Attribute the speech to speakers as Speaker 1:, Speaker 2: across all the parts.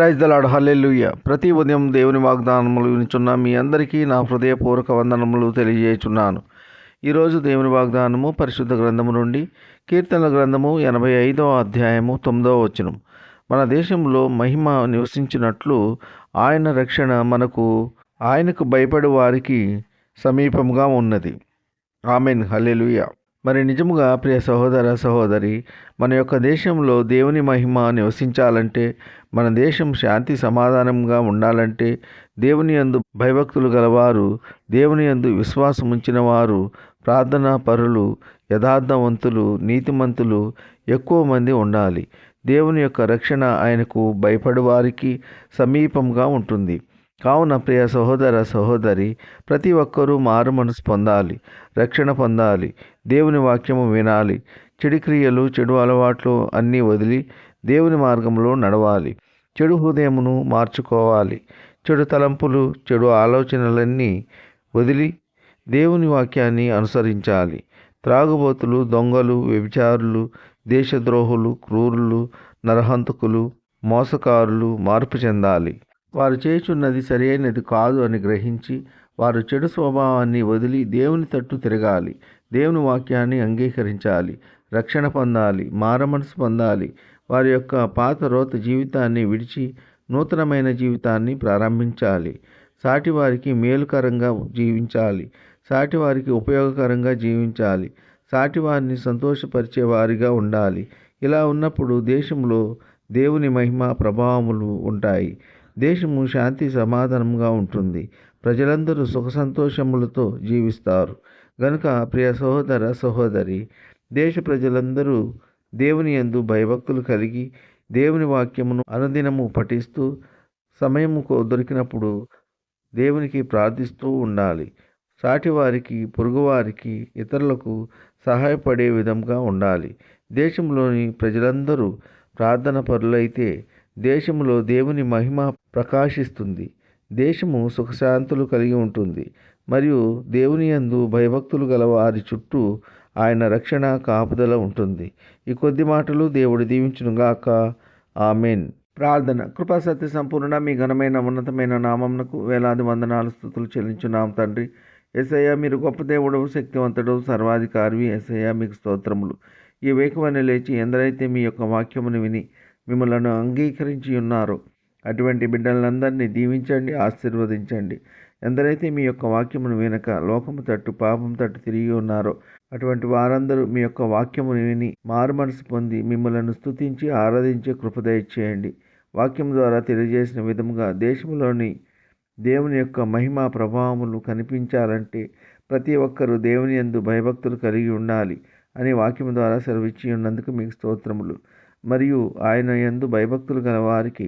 Speaker 1: Praise the lord, హల్లెలూయా. ప్రతి ఉదయం దేవుని వాగ్దానములు వినుచున్న మీ అందరికీ నా హృదయపూర్వక వందనములు తెలియజేయుచున్నాను. ఈరోజు దేవుని వాగ్దానము పరిశుద్ధ గ్రంథము నుండి కీర్తనల గ్రంథము 85వ అధ్యాయము 9వ వచనం. మన దేశంలో మహిమ నివసించినట్లు ఆయన రక్షణ ఆయనకు భయపడు వారికి సమీపముగా ఉన్నది. ఆమెన్, హల్లెలూయా. మరి నిజముగా ప్రియ సహోదర సహోదరి, మన యొక్క దేశంలో దేవుని మహిమ నివసించాలంటే, మన దేశం శాంతి సమాధానంగా ఉండాలంటే, దేవుని యందు భయభక్తులు గలవారు, దేవుని యందు విశ్వాసం ఉంచిన వారు, ప్రార్థనా పరులు, యథార్థవంతులు, నీతిమంతులు ఎక్కువ మంది ఉండాలి. దేవుని యొక్క రక్షణ ఆయనకు భయపడు వారికి సమీపంగా ఉంటుంది. కావున ప్రియ సహోదర సహోదరి, ప్రతి ఒక్కరూ మారు మనసు పొందాలి, రక్షణ పొందాలి, దేవుని వాక్యము వినాలి, చెడు క్రియలు చెడు అలవాట్లు అన్నీ వదిలి దేవుని మార్గంలో నడవాలి, చెడు హృదయమును మార్చుకోవాలి, చెడు తలంపులు చెడు ఆలోచనలన్నీ వదిలి దేవుని వాక్యాన్ని అనుసరించాలి. త్రాగుబోతులు, దొంగలు, వ్యభిచారులు, దేశద్రోహులు, క్రూరులు, నరహంతకులు, మోసకారులు మార్పు చెందాలి. వారు చేయుచున్నది సరైనది కాదు అని గ్రహించి వారు చెడు స్వభావాన్ని వదిలి దేవుని తట్టు తిరగాలి, దేవుని వాక్యాన్ని అంగీకరించాలి, రక్షణ పొందాలి, మారమనసు పొందాలి. వారి యొక్క పాత రోత జీవితాన్ని విడిచి నూతనమైన జీవితాన్ని ప్రారంభించాలి. సాటివారికి మేలుకరంగా జీవించాలి, సాటివారికి ఉపయోగకరంగా జీవించాలి, సాటివారిని సంతోషపరిచే వారిగా ఉండాలి. ఇలా ఉన్నప్పుడు దేశంలో దేవుని మహిమ ప్రభావములు ఉంటాయి. దేశము శాంతి సమాధానంగా ఉంటుంది. ప్రజలందరూ సుఖ సంతోషములతో జీవిస్తారు. గనుక ప్రియ సహోదర సహోదరి, దేశ ప్రజలందరూ దేవుని యందు భయభక్తులు కలిగి దేవుని వాక్యమును అనుదినము పఠిస్తూ సమయము దొరికినప్పుడు దేవునికి ప్రార్థిస్తూ ఉండాలి. సాటివారికి, పొరుగువారికి, ఇతరులకు సహాయపడే విధంగా ఉండాలి. దేశంలోని ప్రజలందరూ ప్రార్థన పరులైతే దేశంలో దేవుని మహిమ ప్రకాశిస్తుంది. దేశము సుఖశాంతులు కలిగి ఉంటుంది. మరియు దేవుని యందు భయభక్తులు గల వారి చుట్టూ ఆయన రక్షణ కాపుదల ఉంటుంది. ఈ కొద్ది మాటలు దేవుడు దీవించునుగాక. ఆమెన్. ప్రార్థన. కృపా సత్య సంపూర్ణ మీ ఘనమైన ఉన్నతమైన నామమునకు వేలాది వందనాలు స్తుతులు చెల్లించున్నాం తండ్రి. యేసయ్య, మీరు గొప్ప దేవుడవు, శక్తివంతుడు, సర్వాధికారివి. యేసయ్య, మీకు స్తోత్రములు. ఈ వేకువని లేచి ఎందరైతే మీ యొక్క వాక్యమును విని మిమ్మల్ని అంగీకరించి ఉన్నారో అటువంటి బిడ్డలందరినీ దీవించండి, ఆశీర్వదించండి. ఎందరైతే మీ యొక్క వాక్యమును వినక లోకము తట్టు పాపం తట్టు తిరిగి ఉన్నారో అటువంటి వారందరూ మీ యొక్క వాక్యమును విని మారు మనసు పొంది మిమ్మల్ని స్తుతించి ఆరాధించే కృప దయచేయండి. వాక్యం ద్వారా తెలియజేసిన విధముగా దేశంలోని దేవుని యొక్క మహిమా ప్రభావములు కనిపించాలంటే ప్రతి ఒక్కరూ దేవుని యందు భయభక్తులు కలిగి ఉండాలి అని వాక్యం ద్వారా సెలవిచ్చి ఉన్నందుకు మీకు స్తోత్రములు. మరియు ఆయన యందు భయభక్తులు గల వారికి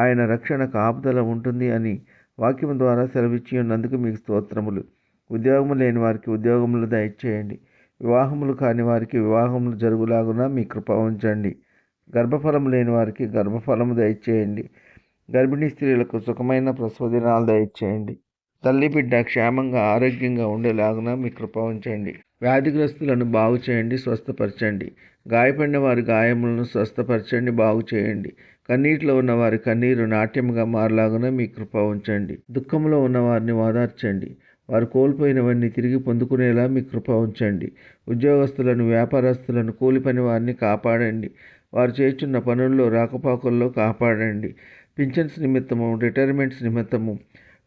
Speaker 1: ఆయన రక్షణ కాపుదల ఉంటుంది అని వాక్యం ద్వారా సెలవిచ్చి ఉన్నందుకు మీకు స్తోత్రములు. ఉద్యోగము లేని వారికి ఉద్యోగములు దయచేయండి. వివాహములు కాని వారికి వివాహములు జరుగులాగున మీ కృప ఉంచండి. గర్భఫలము లేని వారికి గర్భఫలము దయచేయండి. గర్భిణీ స్త్రీలకు సుఖమైన ప్రసవ దినాలు దయచేయండి. తల్లి బిడ్డ క్షేమంగా ఆరోగ్యంగా ఉండేలాగున మీ కృప ఉంచండి. వ్యాధిగ్రస్తులను బాగు చేయండి, స్వస్థపరచండి. గాయపడిన వారి గాయములను స్వస్థపరచండి, బాగు చేయండి. కన్నీటిలో ఉన్న వారి కన్నీరు నాట్యముగా మారలాగున మీ కృప ఉంచండి. దుఃఖంలో ఉన్న వారిని ఓదార్చండి. వారు కోల్పోయినవన్నీ తిరిగి పొందుకునేలా మీ కృప ఉంచండి. ఉద్యోగస్తులను, వ్యాపారస్తులను, కూలి పని వారిని కాపాడండి. వారు చేస్తున్న పనుల్లో రాకపోకల్లో కాపాడండి. పింఛన్స్ నిమిత్తము, రిటైర్మెంట్స్ నిమిత్తము,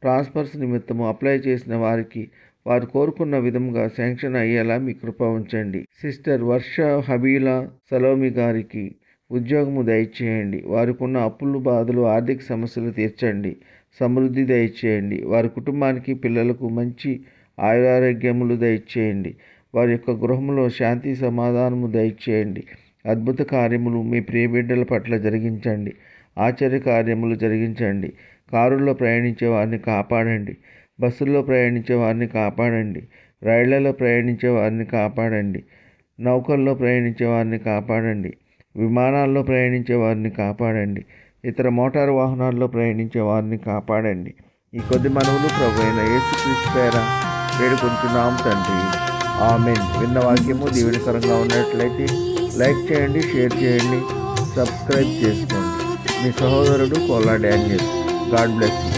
Speaker 1: ట్రాన్స్ఫర్స్ నిమిత్తము అప్లై చేసిన వారికి వారు కోరుకున్న విధంగా శాంక్షన్ అయ్యేలా మీ కృప ఉంచండి. సిస్టర్ వర్ష హబీలా సలోమి గారికి ఉద్యోగము దయచేయండి. వారికున్న అప్పులు, బాధలు, ఆర్థిక సమస్యలు తీర్చండి, సమృద్ధి దయచేయండి. వారి కుటుంబానికి, పిల్లలకు మంచి ఆయురారోగ్యములు దయచేయండి. వారి యొక్క గృహంలో శాంతి సమాధానము దయచేయండి. అద్భుత కార్యములు మీ ప్రియ బిడ్డల పట్ల జరిగించండి. ఆశ్చర్య కార్యములు జరిగించండి. కారుల్లో ప్రయాణించే వారిని కాపాడండి. బస్సుల్లో ప్రయాణించే వారిని కాపాడండి. రైళ్లలో ప్రయాణించే వారిని కాపాడండి. నౌకల్లో ప్రయాణించే వారిని కాపాడండి. విమానాల్లో ప్రయాణించే వారిని కాపాడండి. ఇతర మోటారు వాహనాల్లో ప్రయాణించే వారిని కాపాడండి. ఈ కొద్ది మనవులు ప్రభువైన యేసుక్రీస్తు పేర వేడుకొంటున్నాం తండ్రి. ఆమెన్. విన్న వాక్యము దీవెనకరంగా ఉన్నట్లయితే లైక్ చేయండి, షేర్ చేయండి, సబ్స్క్రైబ్ చేసుకోండి. మీ సహోదరుడు Kolla Daniel. God bless you.